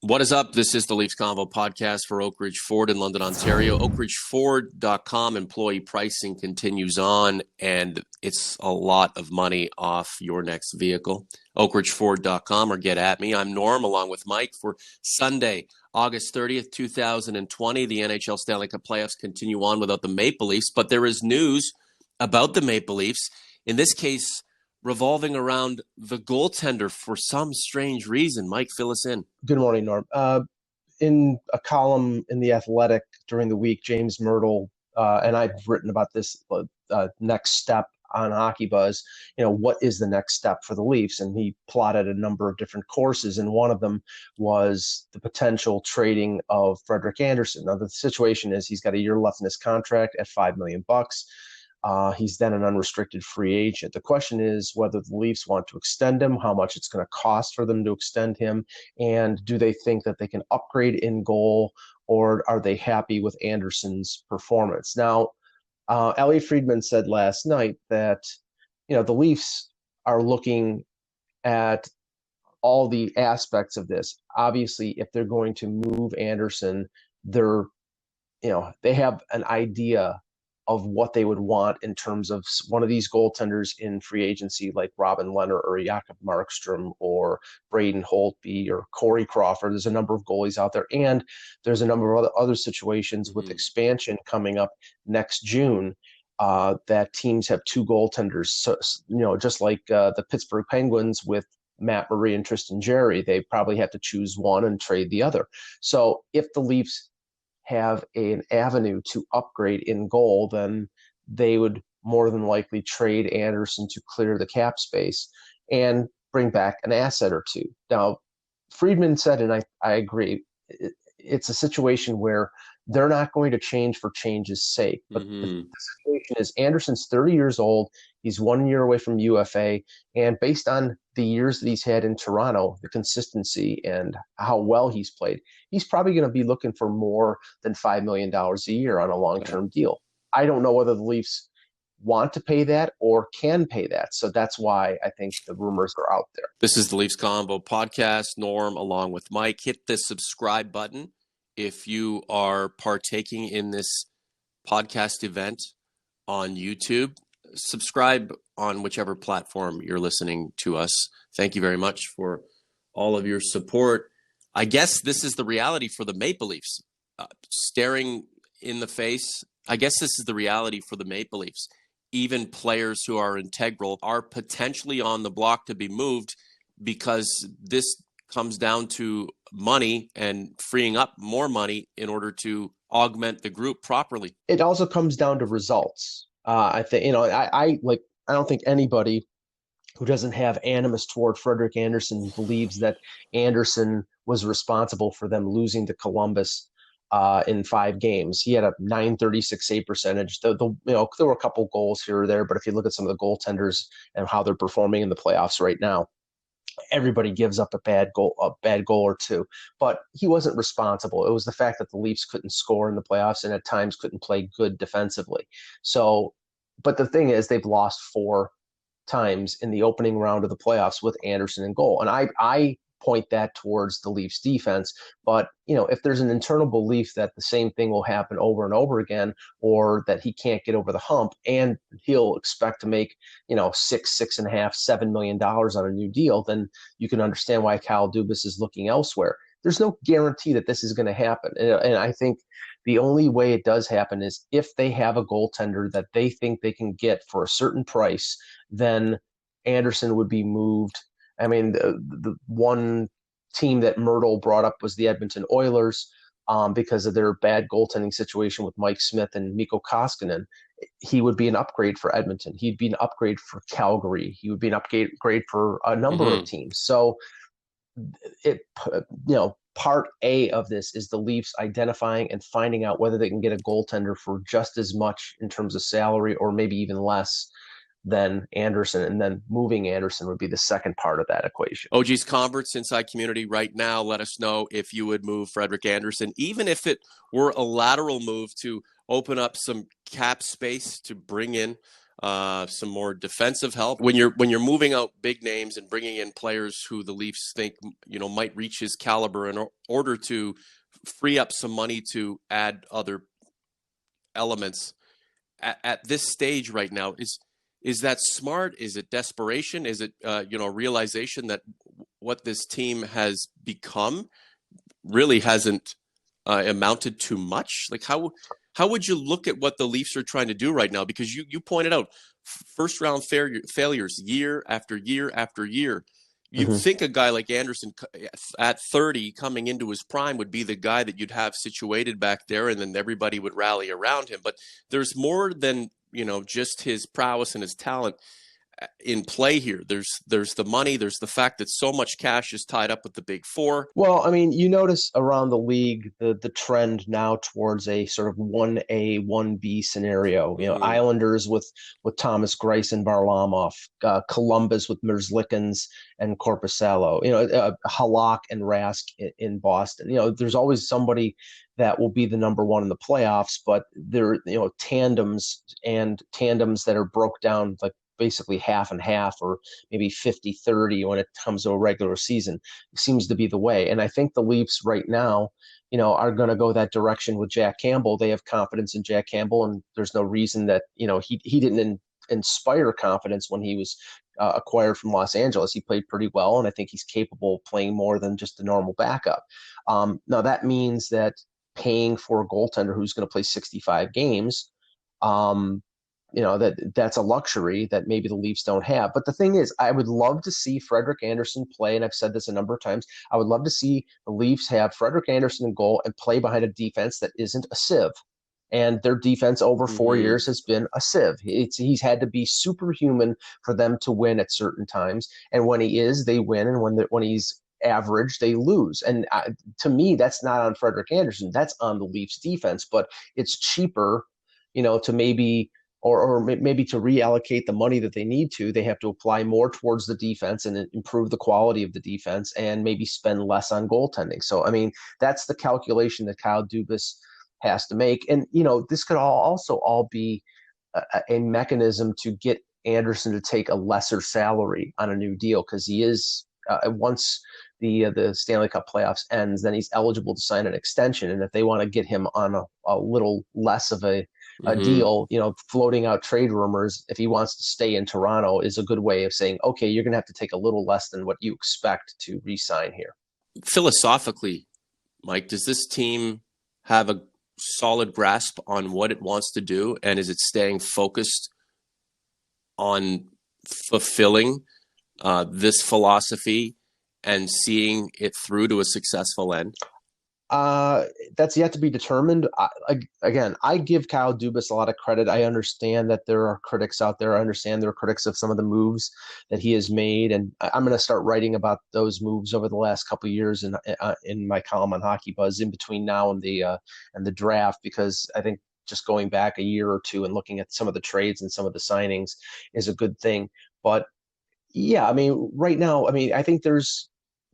What is up? This is the Leafs Convo podcast for Oakridge Ford in London, Ontario. OakridgeFord.com employee pricing continues on, and it's a lot of money off your next vehicle. OakridgeFord.com or get at me. I'm Norm along with Mike for Sunday, August 30th, 2020. The NHL Stanley Cup playoffs continue on without the Maple Leafs, but there is news about the Maple Leafs. In this case, revolving around the goaltender for some strange reason. Mike, fill us in. Good morning, Norm. In a column in The Athletic during the week, James Myrtle, and I've written about this next step on Hockey Buzz, what is the next step for the Leafs? And he plotted a number of different courses, and one of them was the potential trading of Frederik Andersen. Now, the situation is he's got a year left in his contract at $5 million. He's then an unrestricted free agent. The question is whether the Leafs want to extend him, how much it's going to cost for them to extend him, and do they think that they can upgrade in goal, or are they happy with Andersen's performance? Now, Elliot Friedman said last night that, the Leafs are looking at all the aspects of this. Obviously, if they're going to move Andersen, they have an idea of what they would want in terms of one of these goaltenders in free agency, like Robin Lehner or Jakob Markstrom or Braden Holtby or Corey Crawford. There's a number of goalies out there, and there's a number of other situations with expansion coming up next June that teams have two goaltenders. So, just like the Pittsburgh Penguins with Matt Murray and Tristan Jarry, they probably have to choose one and trade the other. So if the Leafs have an avenue to upgrade in goal, then they would more than likely trade Andersen to clear the cap space and bring back an asset or two. Now, Friedman said, and I agree, it's a situation where they're not going to change for change's sake. But the situation is Andersen's 30 years old. He's 1 year away from UFA. And based on the years that he's had in Toronto, the consistency and how well he's played, he's probably going to be looking for more than $5 million a year on a long-term deal. I don't know whether the Leafs want to pay that or can pay that. So that's why I think the rumors are out there. This is the Leafs Convo podcast. Norm along with Mike. Hit the subscribe button if you are partaking in this podcast event on YouTube. Subscribe on whichever platform you're listening to us. Thank you very much for all of your support. I guess this is the reality for the Maple Leafs. Staring in the face, I guess this is the reality for the Maple Leafs. Even players who are integral are potentially on the block to be moved because this comes down to money and freeing up more money in order to augment the group properly. It also comes down to results. I think, I don't think anybody who doesn't have animus toward Frederik Andersen believes that Andersen was responsible for them losing to Columbus in 5 games. He had a .936 save percentage. There were a couple goals here or there, but if you look at some of the goaltenders and how they're performing in the playoffs right now, everybody gives up a bad goal or two, but he wasn't responsible. It was the fact that the Leafs couldn't score in the playoffs and at times couldn't play good defensively. So, but the thing is, they've lost 4 times in the opening round of the playoffs with Andersen in goal. And I point that towards the Leafs defense. But, if there's an internal belief that the same thing will happen over and over again, or that he can't get over the hump and he'll expect to make, $6.5 million, $7 million on a new deal, then you can understand why Kyle Dubas is looking elsewhere. There's no guarantee that this is going to happen. And I think the only way it does happen is if they have a goaltender that they think they can get for a certain price, then Andersen would be moved. I mean, the one team that Myrtle brought up was the Edmonton Oilers because of their bad goaltending situation with Mike Smith and Mikko Koskinen. He would be an upgrade for Edmonton. He'd be an upgrade for Calgary. He would be an upgrade for a number of teams. So part A of this is the Leafs identifying and finding out whether they can get a goaltender for just as much in terms of salary or maybe even less than Andersen, and then moving Andersen would be the second part of that equation. OG's Converts Inside Community right now, let us know if you would move Frederik Andersen, even if it were a lateral move to open up some cap space to bring in some more defensive help. When you're moving out big names and bringing in players who the Leafs think might reach his caliber in order to free up some money to add other elements at this stage right now, is that smart? Is it desperation? Is it realization that what this team has become really hasn't amounted to much? Like how would you look at what the Leafs are trying to do right now? Because you pointed out first round failures year after year after year. You'd think a guy like Andersen at 30 coming into his prime would be the guy that you'd have situated back there, and then everybody would rally around him. But there's more than just his prowess and his talent in play here. There's the money. There's the fact that so much cash is tied up with the big four. Well, I mean, you notice around the league the trend now towards a sort of 1A, 1B scenario. Islanders with Thomas Greiss and Varlamov, Columbus with Merzlikins and Korpisalo, Halak and Rask in Boston. There's always somebody that will be the number one in the playoffs, but they're tandems that are broke down like basically half and half, or maybe 50-30 when it comes to a regular season. It seems to be the way. And I think the Leafs right now, are going to go that direction with Jack Campbell. They have confidence in Jack Campbell, and there's no reason that, he didn't inspire confidence when he was acquired from Los Angeles. He played pretty well, and I think he's capable of playing more than just a normal backup. Now that means that paying for a goaltender who's going to play 65 games, that's a luxury that maybe the Leafs don't have. But the thing is, I would love to see Frederik Andersen play, and I've said this a number of times. I would love to see the Leafs have Frederik Andersen in goal and play behind a defense that isn't a sieve. And their defense over 4 years has been a sieve. He's had to be superhuman for them to win at certain times. And when he is, they win. And when he's average, they lose. And to me, that's not on Frederik Andersen. That's on the Leafs defense. But it's cheaper, to maybe – or maybe to reallocate the money that they need to. They have to apply more towards the defense and improve the quality of the defense, and maybe spend less on goaltending. So, I mean, that's the calculation that Kyle Dubas has to make. And, this could also all be a mechanism to get Andersen to take a lesser salary on a new deal, because he is, once the Stanley Cup playoffs ends, then he's eligible to sign an extension. And if they want to get him on a little less of a deal, floating out trade rumors, if he wants to stay in Toronto, is a good way of saying, okay, you're going to have to take a little less than what you expect to re-sign here. Philosophically, Mike, does this team have a solid grasp on what it wants to do? And is it staying focused on fulfilling this philosophy and seeing it through to a successful end? That's yet to be determined. I give Kyle Dubas a lot of credit. I understand that there are critics out there. I understand there are critics of some of the moves that he has made, and I'm going to start writing about those moves over the last couple of years in my column on Hockey Buzz in between now and the draft, because I think just going back a year or two and looking at some of the trades and some of the signings is a good thing. But yeah, I mean, right now, I think there's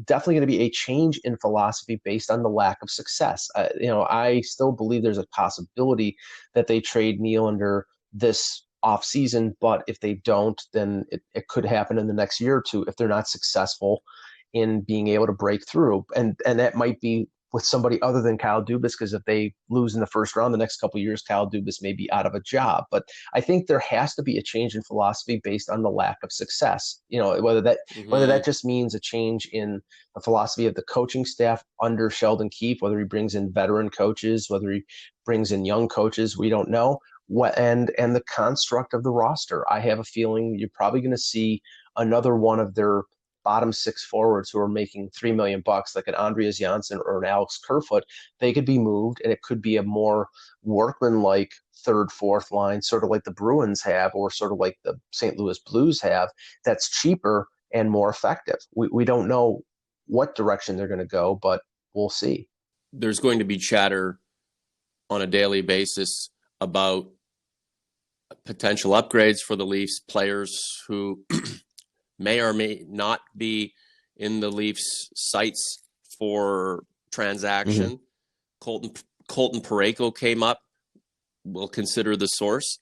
definitely going to be a change in philosophy based on the lack of success. I still believe there's a possibility that they trade Nylander this offseason, but if they don't, then it could happen in the next year or two if they're not successful in being able to break through. And that might be with somebody other than Kyle Dubas, because if they lose in the first round the next couple of years, Kyle Dubas may be out of a job. But I think there has to be a change in philosophy based on the lack of success. Whether that just means a change in the philosophy of the coaching staff under Sheldon Keefe, whether he brings in veteran coaches, whether he brings in young coaches, we don't know. And the construct of the roster. I have a feeling you're probably going to see another one of their bottom six forwards who are making $3 million, like an Andreas Janssen or an Alex Kerfoot. They could be moved, and it could be a more workman-like third, fourth line, sort of like the Bruins have, or sort of like the St. Louis Blues have, that's cheaper and more effective. We don't know what direction they're going to go, but we'll see. There's going to be chatter on a daily basis about potential upgrades for the Leafs, players who may or may not be in the Leafs' sights for transaction. Colton Parayko came up. We'll consider the source.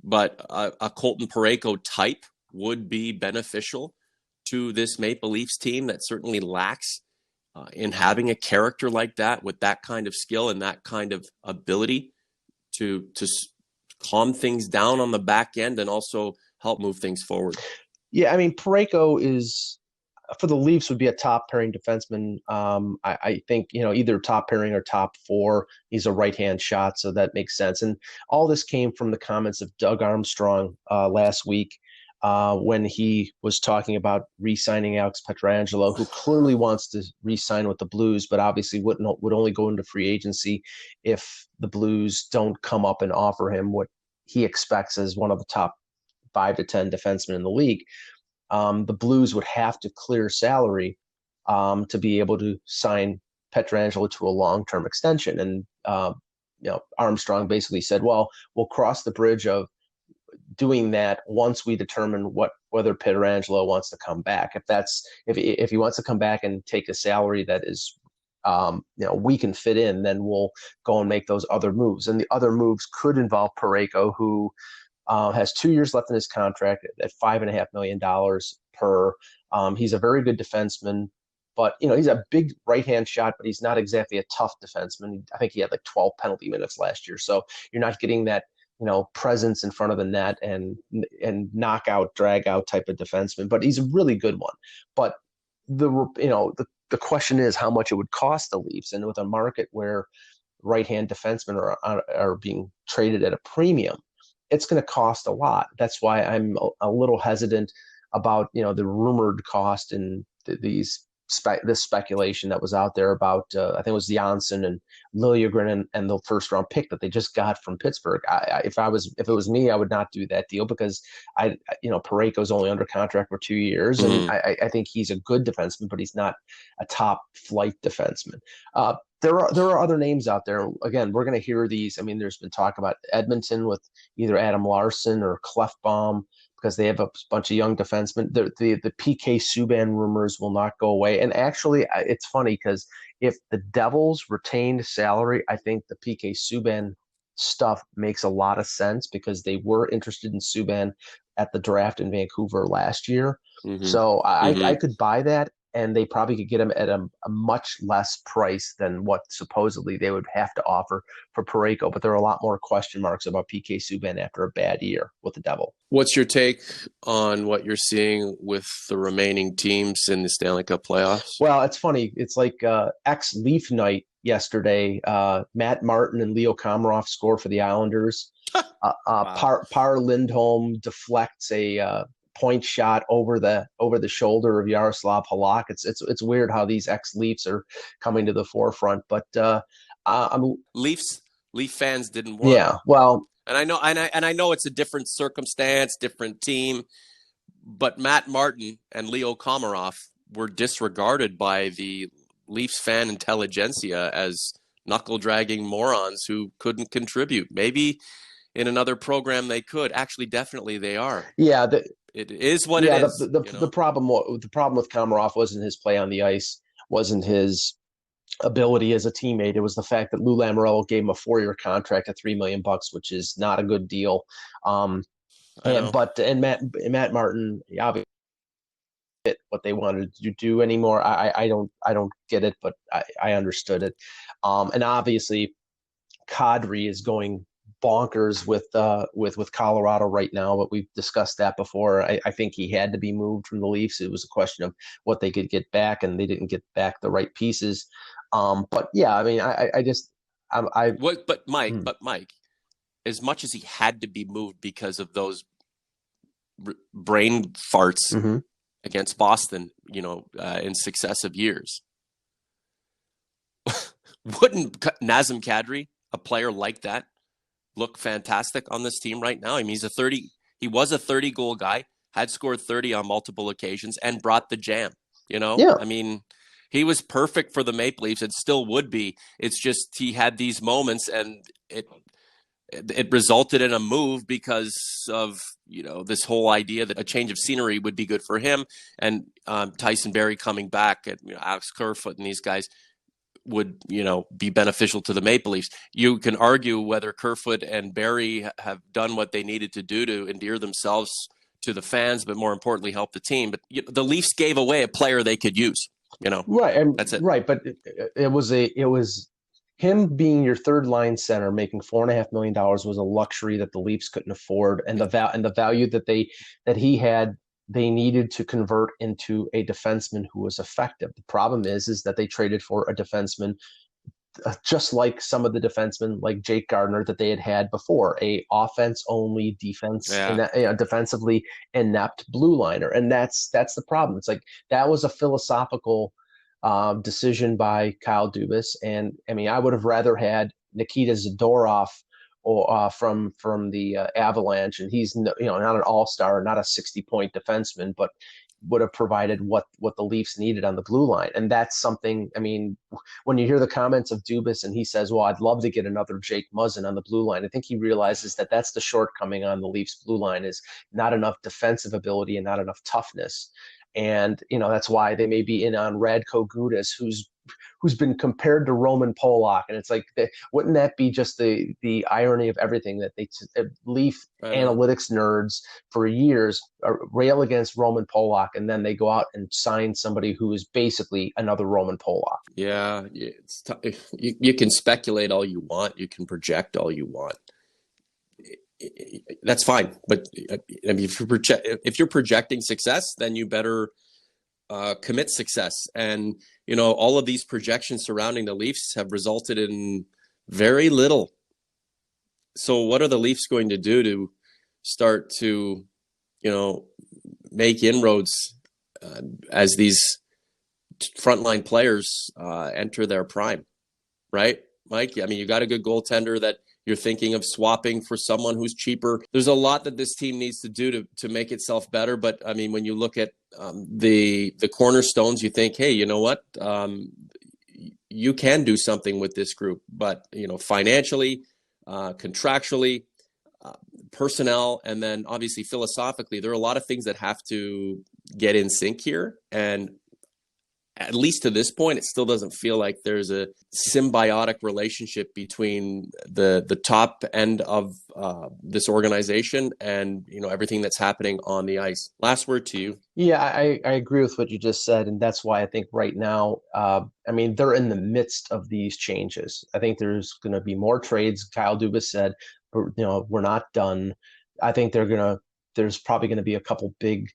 but a Colton Parayko type would be beneficial to this Maple Leafs team that certainly lacks in having a character like that with that kind of skill and that kind of ability to calm things down on the back end and also help move things forward. Yeah, I mean, Parayko is, for the Leafs, would be a top pairing defenseman. I think, either top pairing or top four. He's a right-hand shot, so that makes sense. And all this came from the comments of Doug Armstrong last week when he was talking about re-signing Alex Pietrangelo, who clearly wants to re-sign with the Blues, but obviously would only go into free agency if the Blues don't come up and offer him what he expects as one of the top 5 to 10 defensemen in the league. The Blues would have to clear salary to be able to sign Pietrangelo to a long-term extension. And Armstrong basically said, "Well, we'll cross the bridge of doing that once we determine whether Pietrangelo wants to come back. If he wants to come back and take a salary that is we can fit in, then we'll go and make those other moves. And the other moves could involve Parayko, who has 2 years left in his contract at $5.5 million per. He's a very good defenseman, but he's a big right-hand shot, but he's not exactly a tough defenseman. I think he had like 12 penalty minutes last year, so you're not getting that presence in front of the net and knockout, drag out type of defenseman. But he's a really good one. But the question is how much it would cost the Leafs, and with a market where right-hand defensemen are being traded at a premium, it's going to cost a lot. That's why I'm a little hesitant about the rumored cost and this speculation that was out there about I think it was Janssen and Liljegren and the first round pick that they just got from Pittsburgh. If it was me, I would not do that deal, because Parayko's only under contract for 2 years, and I think he's a good defenseman, but he's not a top flight defenseman. There are other names out there. Again, we're going to hear these. I mean, there's been talk about Edmonton with either Adam Larson or Clefbaum, because they have a bunch of young defensemen. The PK Subban rumors will not go away. And actually, it's funny, because if the Devils retained salary, I think the PK Subban stuff makes a lot of sense, because they were interested in Subban at the draft in Vancouver last year. So I could buy that, and they probably could get him at a much less price than what supposedly they would have to offer for Parayko. But there are a lot more question marks about PK Subban after a bad year with the Devil. What's your take on what you're seeing with the remaining teams in the Stanley Cup playoffs? Well, it's funny. It's like ex-Leaf night yesterday. Matt Martin and Leo Komarov score for the Islanders. Wow. Par Lindholm deflects a point shot over the shoulder of Yaroslav Halak. It's weird how these ex-Leafs are coming to the forefront, but Leaf fans didn't want. Yeah, well, and I know it's a different circumstance, different team, but Matt Martin and Leo Komarov were disregarded by the Leafs fan intelligentsia as knuckle-dragging morons who couldn't contribute. Maybe in another program they could. Actually, definitely they are. Yeah, it is what it is. The problem with Komarov wasn't his play on the ice, wasn't his ability as a teammate. It was the fact that Lou Lamoriello gave him a 4-year contract at $3 million, which is not a good deal. And Matt Martin, obviously, what they wanted to do anymore. I don't get it, but I understood it. And obviously, Kadri is going bonkers with Colorado right now, but we've discussed that before. I think he had to be moved from the Leafs. It was a question of what they could get back, and they didn't get back the right pieces. But yeah, I mean, But Mike, as much as he had to be moved because of those brain farts against Boston, in successive years, wouldn't Nazem Kadri, a player like that, look fantastic on this team right now? I mean, he was a 30-goal guy, had scored 30 on multiple occasions, and brought the jam. Yeah. I mean, he was perfect for the Maple Leafs and still would be. It's just he had these moments, and it resulted in a move because of this whole idea that a change of scenery would be good for him, and Tyson Barrie coming back, and Alex Kerfoot and these guys would, be beneficial to the Maple Leafs. You can argue whether Kerfoot and Barrie have done what they needed to do to endear themselves to the fans, but more importantly, help the team. But the Leafs gave away a player they could use. Right, and that's it. Right, but it was him being your third line center, making $4.5 million was a luxury that the Leafs couldn't afford, and the value that he had, they needed to convert into a defenseman who was effective. The problem is that they traded for a defenseman just like some of the defensemen like Jake Gardiner that they had before, a offense only defensively inept blue liner. And that's the problem. It's like, that was a philosophical decision by Kyle Dubas. And I mean, I would have rather had Nikita Zadorov or from the Avalanche, and he's not an all-star, not a 60-point defenseman, but would have provided what the Leafs needed on the blue line. And that's something, I mean, when you hear the comments of Dubas and he says, well, I'd love to get another Jake Muzzin on the blue line, I think he realizes that that's the shortcoming on the Leafs blue line, is not enough defensive ability and not enough toughness. And, that's why they may be in on Radko Gudas, who's been compared to Roman Polak. And it's like, wouldn't that be just the irony of everything, that they Leaf analytics nerds for years rail against Roman Polak, and then they go out and sign somebody who is basically another Roman Polak. Yeah, you can speculate all you want. You can project all you want. That's fine. But I mean, if you're projecting success, then you better commit success. And, all of these projections surrounding the Leafs have resulted in very little. So what are the Leafs going to do to start to, make inroads as these frontline players enter their prime, right, Mike? I mean, you got a good goaltender that you're thinking of swapping for someone who's cheaper. There's a lot that this team needs to do to make itself better. But I mean, when you look at the cornerstones, you think, hey, you know what? You can do something with this group. But, financially, contractually, personnel, and then obviously philosophically, there are a lot of things that have to get in sync here. And at least to this point, it still doesn't feel like there's a symbiotic relationship between the top end of this organization and, everything that's happening on the ice. Last word to you. Yeah, I agree with what you just said. And that's why I think right now, I mean, they're in the midst of these changes. I think there's going to be more trades. Kyle Dubas said, we're not done. I think there's probably going to be a couple big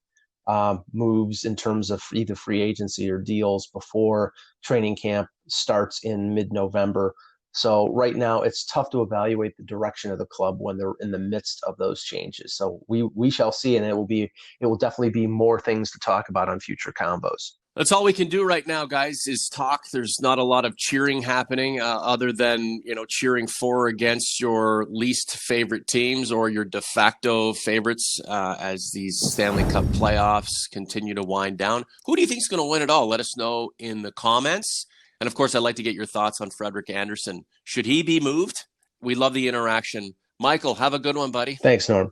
moves in terms of either free agency or deals before training camp starts in mid-November. So right now it's tough to evaluate the direction of the club when they're in the midst of those changes. So we shall see, and it will definitely be more things to talk about on future combos. That's all we can do right now, guys, is talk. There's not a lot of cheering happening other than, cheering for or against your least favorite teams or your de facto favorites as these Stanley Cup playoffs continue to wind down. Who do you think is going to win it all? Let us know in the comments. And, of course, I'd like to get your thoughts on Frederik Andersen. Should he be moved? We love the interaction. Michael, have a good one, buddy. Thanks, Norm.